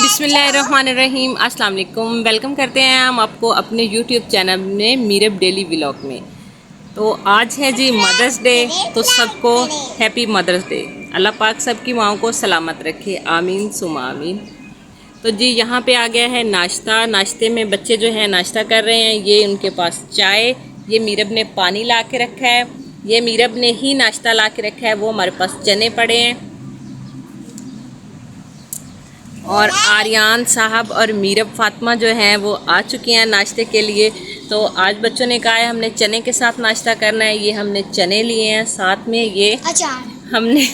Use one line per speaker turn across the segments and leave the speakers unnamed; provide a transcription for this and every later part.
बिस्मिल्लाहिर्रहमानिर्रहीम, अस्सलाम वालेकुम। वेलकम करते हैं हम आपको अपने यूट्यूब चैनल में मीरब डेली व्लॉग में। तो आज है जी मदर्स डे, तो सबको हैप्पी मदर्स डे। अल्लाह पाक सबकी माओ को सलामत रखे, आमीन सुमा आमीन। तो जी यहाँ पे आ गया है नाश्ता। नाश्ते में बच्चे जो है नाश्ता कर रहे हैं। ये उनके पास चाय, ये मीरब ने पानी ला के रखा है, ये मीरब ने ही नाश्ता ला के रखा है। वो हमारे पास चने पड़े हैं और आर्यान साहब और मीरब फातिमा जो हैं वो आ चुकी हैं नाश्ते के लिए। तो आज बच्चों ने कहा है हमने चने के साथ नाश्ता करना है। ये हमने चने लिए हैं, साथ में ये अचार हमने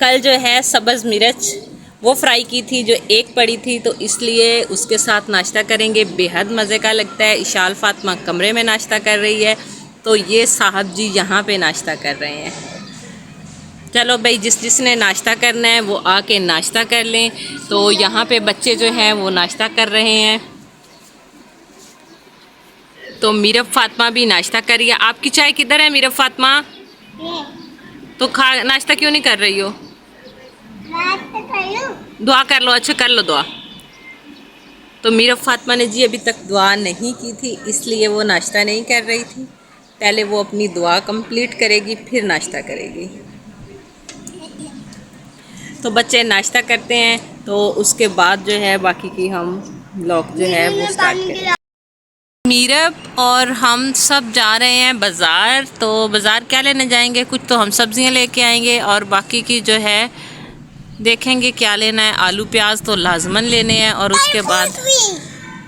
कल जो है सब्ज़ मिर्च वो फ्राई की थी जो एक पड़ी थी, तो इसलिए उसके साथ नाश्ता करेंगे। बेहद मज़े का लगता है। इशाल फातिमा कमरे में नाश्ता कर रही है, तो ये साहब जी यहाँ पे नाश्ता कर रहे हैं। चलो भाई, जिसने नाश्ता करना है वो आके नाश्ता कर लें। तो यहाँ पे बच्चे जो हैं वो नाश्ता कर रहे हैं। तो मीरब फातिमा भी नाश्ता कर रही है। आपकी चाय किधर है मीरब फातिमा? तो नाश्ता क्यों नहीं कर रही हो? दुआ कर लो। अच्छा कर लो दुआ। तो मीरब फातिमा ने जी अभी तक दुआ नहीं की थी, इसलिए वो नाश्ता नहीं कर रही थी। पहले वो अपनी दुआ कंप्लीट करेगी, फिर नाश्ता करेगी। तो बच्चे नाश्ता करते हैं, तो उसके बाद जो है बाकी की हम ब्लॉग जो है वो स्टार्ट करें। मीरब और हम सब जा रहे हैं बाज़ार। तो बाज़ार क्या लेने जाएंगे? कुछ तो हम सब्जियां लेके आएंगे और बाकी की जो है देखेंगे क्या लेना है। आलू प्याज तो लाजमन लेने हैं और उसके बाद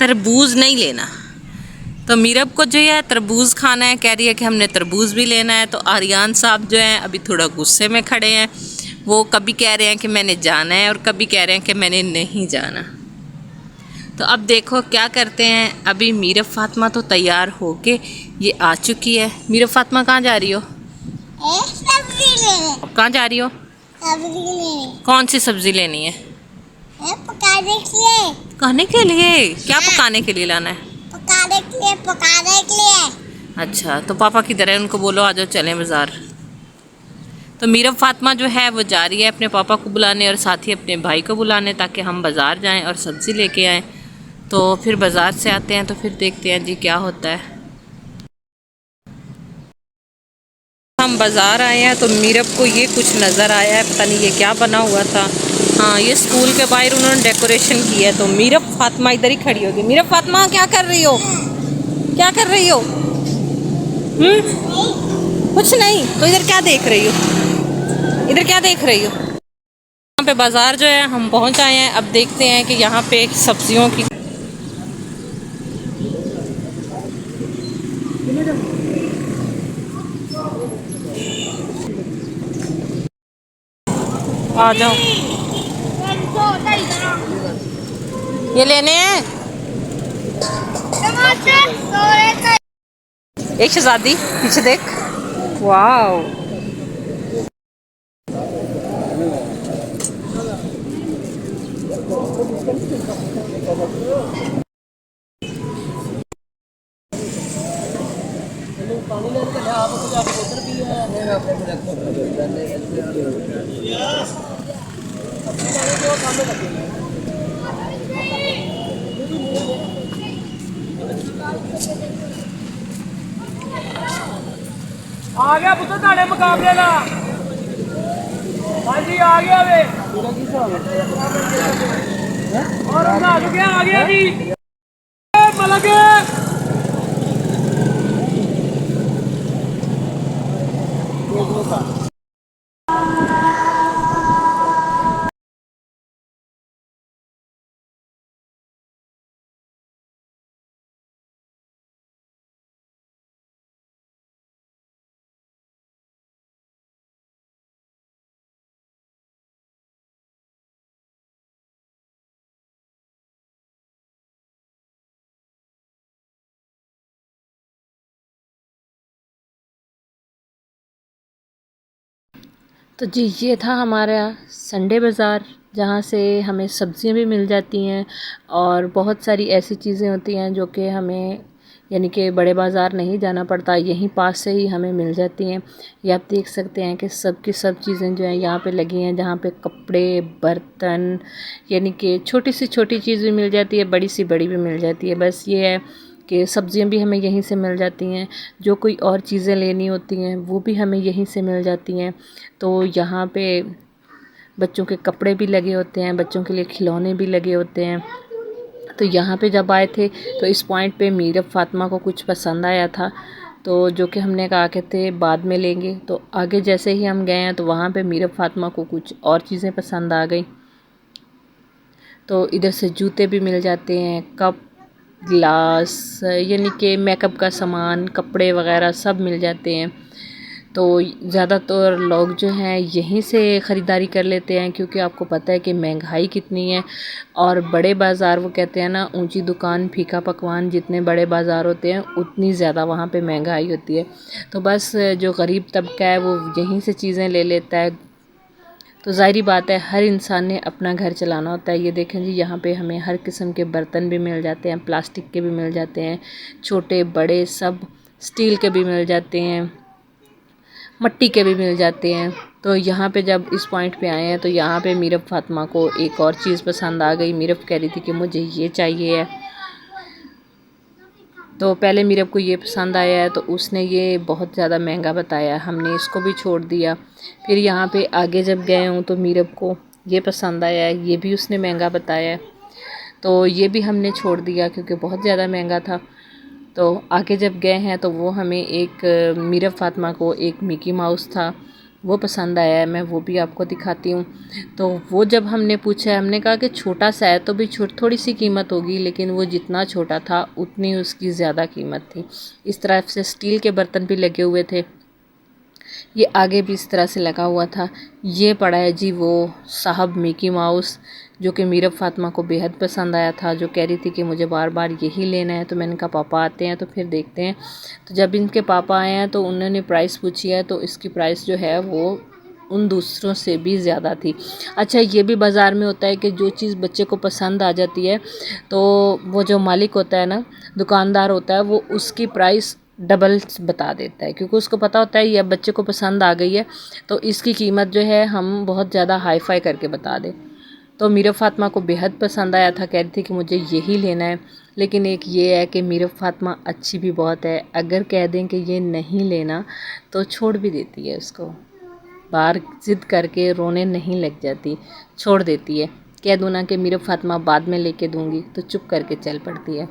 तरबूज नहीं लेना। तो मीरब को जो है तरबूज खाना है, कह रही है कि हमने तरबूज भी लेना है। तो आर्यान साहब जो हैं अभी थोड़ा गुस्से में खड़े हैं। वो कभी कह रहे हैं कि मैंने जाना है और कभी कह रहे हैं कि मैंने नहीं जाना। तो अब देखो क्या करते हैं। अभी मीरब फातिमा तो तैयार होके ये आ चुकी है। मीरब फातिमा कहाँ जा रही हो? सब्जी लेने। कहाँ जा रही हो? सब्जी लेने। कौन सी सब्जी लेनी है? पकाने के लिए। पकाने के लिए? क्या पकाने के लिए लाना है? पकाने के लिए। पकाने के लिए। अच्छा, तो पापा किधर है? उनको बोलो आ जाओ चलें बाज़ार। तो मीरब फातिमा जो है वो जा रही है अपने पापा को बुलाने और साथ ही अपने भाई को बुलाने, ताकि हम बाज़ार जाएं और सब्ज़ी लेके आएँ। तो फिर बाज़ार से आते हैं तो फिर देखते हैं जी क्या होता है। हम बाज़ार आए हैं तो मीरब को ये कुछ नज़र आया है, पता नहीं ये क्या बना हुआ था। हाँ, ये स्कूल के बाहर उन्होंने डेकोरेशन की है। तो मीरब फातिमा इधर ही खड़ी होगी। मीरब फातिमा क्या कर रही हो? क्या कर रही हो? कुछ नहीं। तो इधर क्या देख रही हो? इधर क्या देख रही हो? यहाँ पे बाज़ार जो है हम पहुँच आए हैं। अब देखते हैं कि यहाँ पे सब्जियों की आ जाओ। ये लेने हैं एक शहजादी, पीछे देख। वाओ,
आ गया पुत्र ताड़े मुकाबले का। हाँ जी आ गया वे और आ गया जी मलक।
तो जी ये था हमारा संडे बाज़ार, जहाँ से हमें सब्ज़ियाँ भी मिल जाती हैं और बहुत सारी ऐसी चीज़ें होती हैं जो कि हमें यानी कि बड़े बाज़ार नहीं जाना पड़ता, यहीं पास से ही हमें मिल जाती हैं। ये आप देख सकते हैं कि सब की सब चीज़ें जो हैं यहाँ पे लगी हैं, जहाँ पे कपड़े, बर्तन, यानी कि छोटी सी छोटी चीज़ भी मिल जाती है, बड़ी सी बड़ी भी मिल जाती है। बस ये है कि सब्जियां भी हमें यहीं से मिल जाती हैं, जो कोई और चीज़ें लेनी होती हैं वो भी हमें यहीं से मिल जाती हैं। तो यहाँ पे बच्चों के कपड़े भी लगे होते हैं, बच्चों के लिए खिलौने भी लगे होते हैं। तो यहाँ पे जब आए थे तो इस पॉइंट पे मीरब फातिमा को कुछ पसंद आया था, तो जो कि हमने कहा कि थे बाद में लेंगे। तो आगे जैसे ही हम गए हैं तो वहाँ पे मीरब फातिमा को कुछ और चीज़ें पसंद आ गई। तो इधर से जूते भी मिल जाते हैं, कप, ग्लास, यानी कि मेकअप का सामान, कपड़े वगैरह सब मिल जाते हैं। तो ज़्यादातर लोग जो हैं यहीं से ख़रीदारी कर लेते हैं, क्योंकि आपको पता है कि महंगाई कितनी है। और बड़े बाज़ार, वो कहते हैं ना, ऊंची दुकान फीका पकवान, जितने बड़े बाज़ार होते हैं उतनी ज़्यादा वहाँ पे महंगाई होती है। तो बस जो गरीब तबका है वो यहीं से चीज़ें ले लेता है। तो ज़ाहिरी बात है, हर इंसान ने अपना घर चलाना होता है। ये देखें जी, यहाँ पे हमें हर किस्म के बर्तन भी मिल जाते हैं, प्लास्टिक के भी मिल जाते हैं, छोटे बड़े सब, स्टील के भी मिल जाते हैं, मट्टी के भी मिल जाते हैं। तो यहाँ पे जब इस पॉइंट पे आए हैं तो यहाँ पे मीरब फातिमा को एक और चीज़ पसंद आ गई। मीरब कह रही थी कि मुझे ये चाहिए है। तो पहले मीरब को ये पसंद आया है तो उसने ये बहुत ज़्यादा महंगा बताया, हमने इसको भी छोड़ दिया। फिर यहाँ पे आगे जब गए हूँ तो मीरब को ये पसंद आया है, ये भी उसने महंगा बताया है, तो ये भी हमने छोड़ दिया क्योंकि बहुत ज़्यादा महंगा था। तो आगे जब गए हैं तो वो हमें एक मीरब फातिमा को एक मिकी माउस था, वो पसंद आया है, मैं वो भी आपको दिखाती हूँ। तो वो जब हमने पूछा, हमने कहा कि छोटा सा है तो भी थोड़ी सी कीमत होगी, लेकिन वो जितना छोटा था उतनी उसकी ज़्यादा कीमत थी। इस तरफ से स्टील के बर्तन भी लगे हुए थे, ये आगे भी इस तरह से लगा हुआ था। ये पड़ा है जी वो साहब मिकी माउस, जो कि मीरब फातिमा को बेहद पसंद आया था, जो कह रही थी कि मुझे बार बार यही लेना है। तो मैंने कहा पापा आते हैं तो फिर देखते हैं। तो जब इनके पापा आए हैं तो उन्होंने प्राइस पूछी है, तो इसकी प्राइस जो है वो उन दूसरों से भी ज़्यादा थी। अच्छा, ये भी बाज़ार में होता है कि जो चीज़ बच्चे को पसंद आ जाती है तो वो जो मालिक होता है ना, दुकानदार होता है, वो उसकी प्राइस डबल बता देता है, क्योंकि उसको पता होता है ये अब बच्चे को पसंद आ गई है तो इसकी कीमत जो है हम बहुत ज़्यादा हाई फाई करके बता दें। तो मीरब फातिमा को बेहद पसंद आया था, कह रही थी कि मुझे यही लेना है। लेकिन एक ये है कि मीरब फातिमा अच्छी भी बहुत है, अगर कह दें कि ये नहीं लेना तो छोड़ भी देती है उसको, बाहर ज़िद करके रोने नहीं लग जाती, छोड़ देती है। कह दूँ ना कि मीरब फातिमा बाद में लेके दूँगी तो चुप करके चल पड़ती है।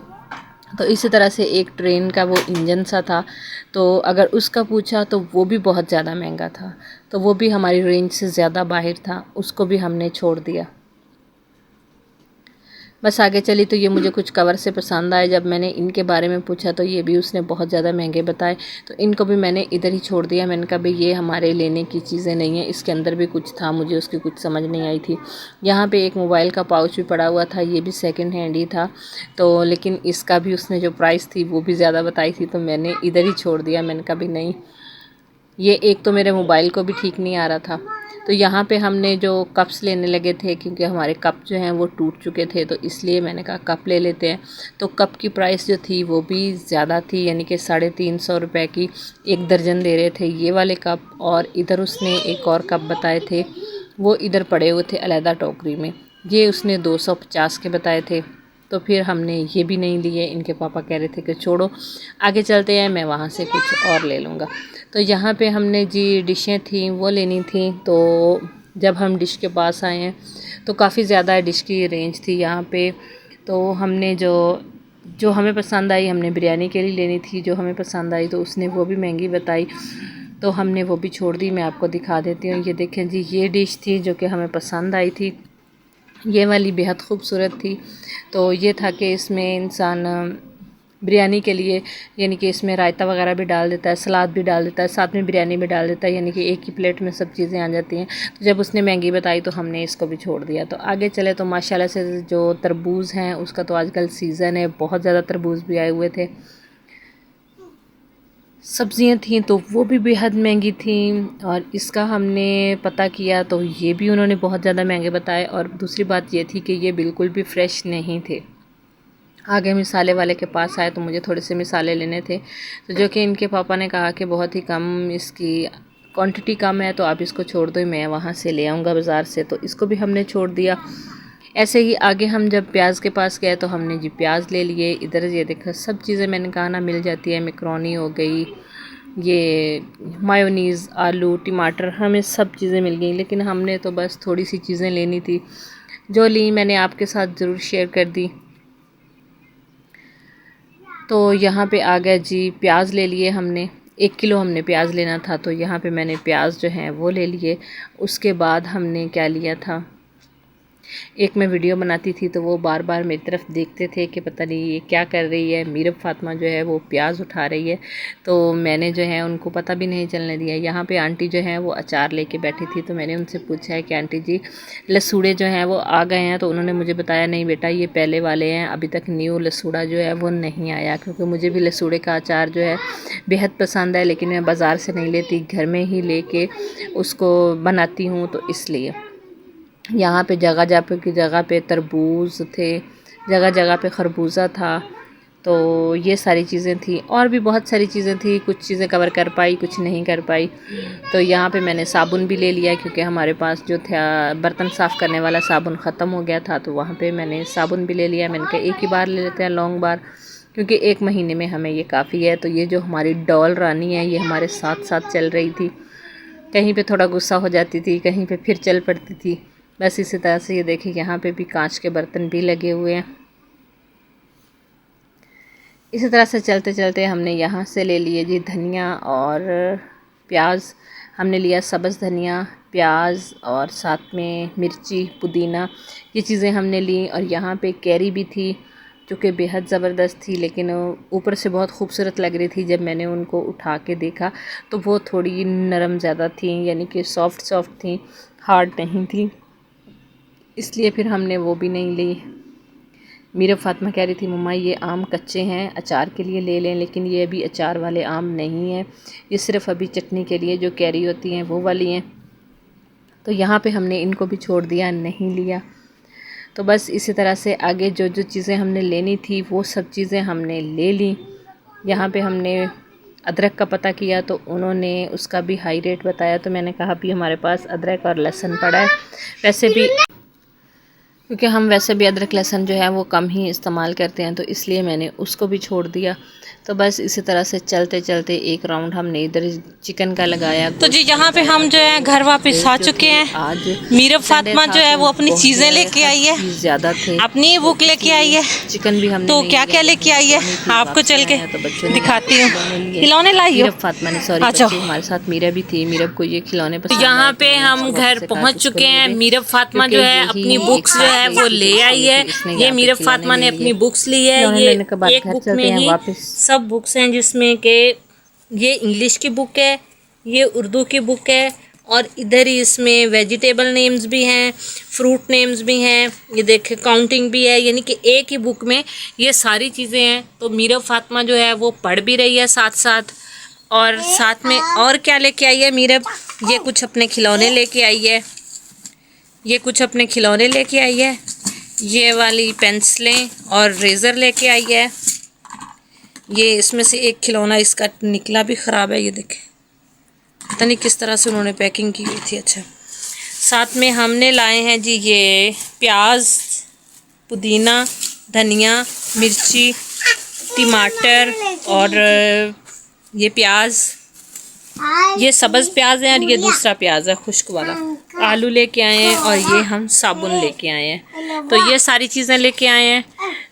तो इसी तरह से एक ट्रेन का वो इंजन सा था, तो अगर उसका पूछा तो वो भी बहुत ज़्यादा महंगा था, तो वो भी हमारी रेंज से ज़्यादा बाहर था, उसको भी हमने छोड़ दिया। बस आगे चली तो ये मुझे कुछ कवर से पसंद आए। जब मैंने इनके बारे में पूछा तो ये भी उसने बहुत ज़्यादा महंगे बताए, तो इनको भी मैंने इधर ही छोड़ दिया। मैंने कहा भाई ये हमारे लेने की चीज़ें नहीं हैं। इसके अंदर भी कुछ था, मुझे उसकी कुछ समझ नहीं आई थी। यहाँ पे एक मोबाइल का पाउच भी पड़ा हुआ था, ये भी सेकेंड हैंड ही था, तो लेकिन इसका भी उसने जो प्राइस थी वो भी ज़्यादा बताई थी, तो मैंने इधर ही छोड़ दिया। मैंने कहा भाई नहीं, ये एक तो मेरे मोबाइल को भी ठीक नहीं आ रहा था। तो यहाँ पे हमने जो कप्स लेने लगे थे, क्योंकि हमारे कप जो हैं वो टूट चुके थे, तो इसलिए मैंने कहा कप ले लेते हैं। तो कप की प्राइस जो थी वो भी ज़्यादा थी, यानी कि 350 रुपये की एक दर्जन दे रहे थे ये वाले कप। और इधर उसने एक और कप बताए थे, वो इधर पड़े हुए थे अलहदा टोकरी में, ये उसने 250 के बताए थे। तो फिर हमने ये भी नहीं लिए। इनके पापा कह रहे थे कि छोड़ो आगे चलते हैं, मैं वहाँ से कुछ और ले लूँगा। तो यहाँ पे हमने जी डिशें थी वो लेनी थी। तो जब हम डिश के पास आए हैं तो काफ़ी ज़्यादा डिश की रेंज थी यहाँ पे। तो हमने जो हमें पसंद आई, हमने बिरयानी के लिए लेनी थी, जो हमें पसंद आई तो उसने वो भी महंगी बताई, तो हमने वो भी छोड़ दी। मैं आपको दिखा देती हूँ। ये देखें जी, ये डिश थी जो कि हमें पसंद आई थी, ये वाली बेहद खूबसूरत थी। तो ये था कि इसमें इंसान बिरयानी के लिए, यानी कि इसमें रायता वगैरह भी डाल देता है, सलाद भी डाल देता है, साथ में बिरयानी भी डाल देता है, यानी कि एक ही प्लेट में सब चीज़ें आ जाती हैं। तो जब उसने महंगी बताई तो हमने इसको भी छोड़ दिया। तो आगे चले तो माशाल्लाह से जो तरबूज़ हैं उसका तो आजकल सीज़न है, बहुत ज़्यादा तरबूज़ भी आए हुए थे। सब्ज़ियाँ थीं तो वो भी बेहद महंगी थीं, और इसका हमने पता किया तो ये भी उन्होंने बहुत ज़्यादा महंगे बताए। और दूसरी बात ये थी कि ये बिल्कुल भी फ़्रेश नहीं थे। आगे मिसाले वाले के पास आए तो मुझे थोड़े से मिसाले लेने थे, तो जो कि इनके पापा ने कहा कि बहुत ही कम, इसकी क्वांटिटी कम है तो आप इसको छोड़ दो, मैं वहाँ से ले आऊँगा बाज़ार से। तो इसको भी हमने छोड़ दिया। ऐसे ही आगे हम जब प्याज के पास गए तो हमने जी प्याज ले लिए। इधर ये देखा सब चीज़ें मैंने कहा ना मिल जाती है, मैकरोनी हो गई, ये मायोनीज़, आलू, टमाटर, हमें सब चीज़ें मिल गई। लेकिन हमने तो बस थोड़ी सी चीज़ें लेनी थी, जो ली मैंने आपके साथ ज़रूर शेयर कर दी। तो यहाँ पे आ गया जी, प्याज ले लिए हमने, 1 किलो हमने प्याज लेना था, तो यहाँ पे मैंने प्याज जो हैं वो ले लिए। उसके बाद हमने क्या लिया था, एक मैं वीडियो बनाती थी तो वो बार बार मेरी तरफ देखते थे कि पता नहीं ये क्या कर रही है। मीरब फातिमा जो है वो प्याज उठा रही है, तो मैंने जो है उनको पता भी नहीं चलने दिया। यहाँ पे आंटी जो है वो अचार लेके बैठी थी, तो मैंने उनसे पूछा है कि आंटी जी लसूड़े जो हैं वो आ गए हैं, तो उन्होंने मुझे बताया नहीं बेटा ये पहले वाले हैं, अभी तक न्यू लसूड़ा जो है वो नहीं आया। क्योंकि मुझे भी लसूड़े का अचार जो है बेहद पसंद है, लेकिन मैं बाज़ार से नहीं लेती, घर में ही लेके उसको बनाती हूँ, तो इसलिए। यहाँ पे जगह पे तरबूज थे, जगह जगह पे खरबूजा था, तो ये सारी चीज़ें थी। और भी बहुत सारी चीज़ें थी, कुछ चीज़ें कवर कर पाई, कुछ नहीं कर पाई। तो यहाँ पे मैंने साबुन भी ले लिया, क्योंकि हमारे पास जो था बर्तन साफ़ करने वाला साबुन ख़त्म हो गया था, तो वहाँ पे मैंने साबुन भी ले लिया। मैंने कहा एक ही बार ले लेते हैं, लॉन्ग बार, क्योंकि 1 महीने में हमें ये काफ़ी है। तो ये जो हमारी डॉल रानी है ये हमारे साथ साथ चल रही थी, कहीं पे थोड़ा गुस्सा हो जाती थी, कहीं पे फिर चल पड़ती थी। बस इसी तरह से ये देखिए यहाँ पे भी कांच के बर्तन भी लगे हुए हैं। इसी तरह से चलते चलते हमने यहाँ से ले लिए जी धनिया और प्याज। हमने लिया सब्ज़ धनिया, प्याज और साथ में मिर्ची, पुदीना, ये चीज़ें हमने ली। और यहाँ पे कैरी भी थी जो कि बेहद ज़बरदस्त थी, लेकिन ऊपर से बहुत खूबसूरत लग रही थी। जब मैंने उनको उठा के देखा तो वो थोड़ी नरम ज़्यादा थी, यानी कि सॉफ्ट थी, हार्ड नहीं थी, इसलिए फिर हमने वो भी नहीं ली। मीरब फातिमा कह रही थी मम्मा ये आम कच्चे हैं, अचार के लिए ले लें, लेकिन ये अभी अचार वाले आम नहीं हैं, ये सिर्फ़ अभी चटनी के लिए जो कैरी होती हैं वो वाली हैं। तो यहाँ पे हमने इनको भी छोड़ दिया, नहीं लिया। तो बस इसी तरह से आगे जो जो चीज़ें हमने लेनी थी वो सब चीज़ें हमने ले ली। यहाँ पे हमने अदरक का पता किया तो उन्होंने उसका भी हाई रेट बताया, तो मैंने कहा भी हमारे पास अदरक और लहसुन पड़ा है, वैसे भी क्योंकि हम वैसे भी अदरक लहसुन जो है वो कम ही इस्तेमाल करते हैं, तो इसलिए मैंने उसको भी छोड़ दिया। तो बस इसी तरह से चलते चलते एक राउंड हमने इधर चिकन का लगाया।
तो जी यहाँ पे हम जो है घर वापस आ चुके हैं।
आज
मीरब फातिमा जो है वो अपनी चीज़ें लेके आई है,
ज़्यादा थे,
अपनी बुक लेके आई है।
चिकन भी हमने
तो क्या क्या लेके आई है आपको चल के दिखाती हूँ। खिलौने लाई हो?
मीरब फातिमा ने, सॉरी
अच्छा।
हमारे साथ मीरा भी थी, मीरब को ये खिलौने पसंद
तो यहाँ
आए,
पे
तो
हम
मैंने
घर
उसको
पहुँच
उसको
चुके
ले
हैं।
गए।
मीरब फातिमा जो
क्योंकि
है
यही
अपनी बुक्स जो है वो ले आई है। ये मीरब फातिमा ने अपनी बुक्स ली है। ये एक बुक में ही सब बुक्स हैं, जिसमें कि ये इंग्लिश की बुक है, ये उर्दू की बुक है, और इधर ही इसमें वेजिटेबल नेम्स भी हैं, फ्रूट नेम्स भी हैं, ये देखे काउंटिंग भी है, यानी कि एक ही बुक में ये सारी चीज़ें हैं। तो मीरब फातिमा जो है वो पढ़ भी रही है साथ साथ। और साथ में और क्या लेके आई है मीरब? ये कुछ अपने खिलौने लेके आई है, ये कुछ अपने खिलौने लेके आई है, ये वाली पेंसिलें और रेज़र लेके आई है। ये इसमें से एक खिलौना इसका निकला भी ख़राब है, ये देखें, पता नहीं किस तरह से उन्होंने पैकिंग की हुई थी। अच्छा, साथ में हमने लाए हैं जी ये प्याज, पुदीना, धनिया, मिर्ची, टमाटर और ये प्याज, ये सब्ज़ प्याज है और ये दूसरा प्याज है खुश्क वाला। आलू लेके आए हैं और ये हम साबुन लेके आए हैं। तो ये सारी चीज़ें लेके आए हैं।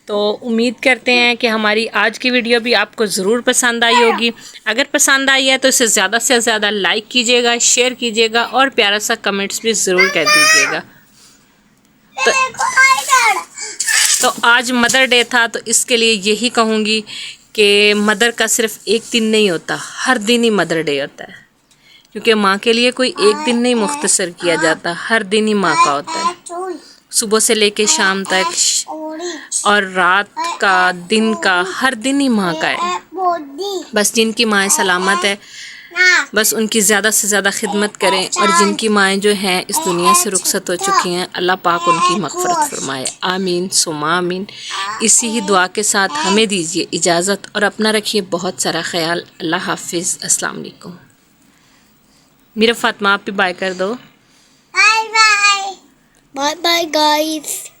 तो उम्मीद करते हैं कि हमारी आज की वीडियो भी आपको ज़रूर पसंद आई होगी। अगर पसंद आई है तो इसे ज़्यादा से ज़्यादा लाइक कीजिएगा, शेयर कीजिएगा और प्यारा सा कमेंट्स भी ज़रूर कर दीजिएगा। तो आज मदर डे था, तो इसके लिए यही कहूँगी कि मदर का सिर्फ एक दिन नहीं होता, हर दिन ही मदर डे होता है। क्योंकि माँ के लिए कोई एक दिन नहीं मुख्तसर किया जाता, हर दिन ही माँ का होता है, सुबह से लेके शाम तक, और रात का, दिन का, हर दिन ही माँ का है। बस जिनकी माँ सलामत है
बस उनकी ज़्यादा से ज़्यादा खिदमत करें, और जिनकी माएँ जो हैं इस दुनिया से रुखसत हो चुकी हैं, अल्लाह पाक उनकी मग़फ़िरत फरमाए। आमीन सुम्मा आमीन। इसी ही दुआ के साथ हमें दीजिए इजाज़त, और अपना रखिए बहुत सारा ख्याल। अल्लाह हाफिज़। अस्सलाम वालेकुम। मेरा फातिमा आप भी बाय कर दो।
Bye bye. Bye bye guys.